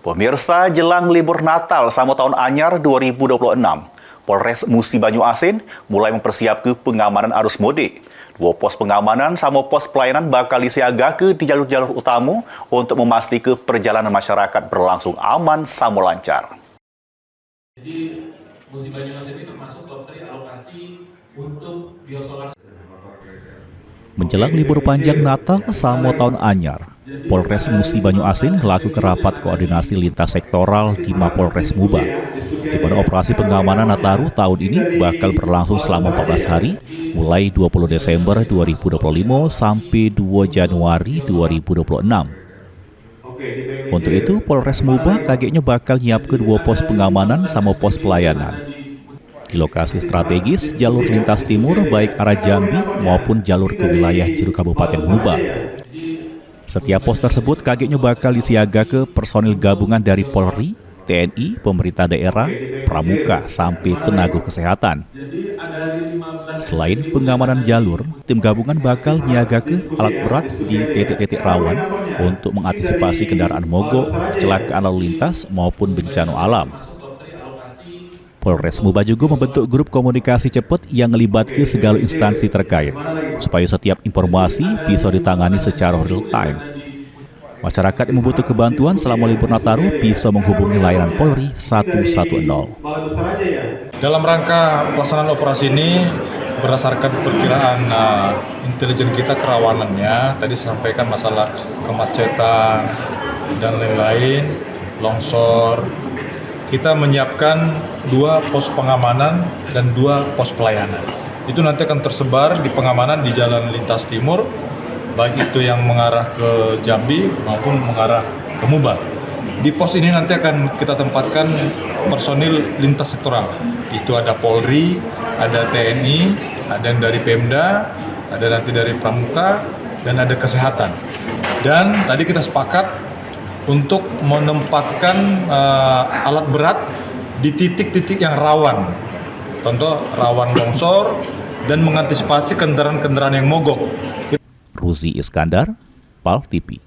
Pemirsa, jelang libur Natal sama Tahun Anyar 2026, Polres Musi Banyu Asin mulai mempersiapkan pengamanan arus mudik. 2 pos pengamanan sama pos pelayanan bakal disiagakan di jalur-jalur utama untuk memastikan perjalanan masyarakat berlangsung aman sama lancar. Jadi Musi Banyu Asin ini termasuk top 3 alokasi untuk biosolar. Menjelang libur panjang Natal sama Tahun Anyar, Polres Musi Banyu Asin melakukan rapat koordinasi lintas sektoral di Mapolres Muba. Di mana operasi pengamanan Nataru tahun ini bakal berlangsung selama 14 hari, mulai 20 Desember 2025 sampai 2 Januari 2026. Untuk itu, Polres Muba kagetnya bakal nyiapkan 2 pos pengamanan sama pos pelayanan. Di lokasi strategis jalur lintas timur baik arah Jambi maupun jalur ke wilayah Jiru Kabupaten Muba. Setiap pos tersebut kagetnya bakal disiaga ke personil gabungan dari Polri, TNI, pemerintah daerah, pramuka, sampai tenaga kesehatan. Selain pengamanan jalur, tim gabungan bakal nyiaga ke alat berat di titik-titik rawan untuk mengantisipasi kendaraan mogok, kecelakaan lalu lintas maupun bencana alam. Polres Muba juga membentuk grup komunikasi cepat yang melibatkan segala instansi terkait, supaya setiap informasi bisa ditangani secara real time. Masyarakat yang membutuhkan bantuan selama libur Nataru bisa menghubungi layanan Polri 110. Dalam rangka pelaksanaan operasi ini, berdasarkan perkiraan intelijen kita kerawanannya, tadi sampaikan masalah kemacetan dan lain-lain, longsor. Kita menyiapkan 2 pos pengamanan dan 2 pos pelayanan. Itu nanti akan tersebar di pengamanan di jalan lintas timur, baik itu yang mengarah ke Jambi maupun mengarah ke Muba. Di pos ini nanti akan kita tempatkan personil lintas sektoral. Itu ada Polri, ada TNI, ada yang dari Pemda, ada nanti dari Pramuka, dan ada kesehatan. Dan tadi kita sepakat untuk menempatkan alat berat di titik-titik yang rawan. Contoh rawan longsor dan mengantisipasi kendaraan-kendaraan yang mogok. Ruzi Iskandar, PAL TV.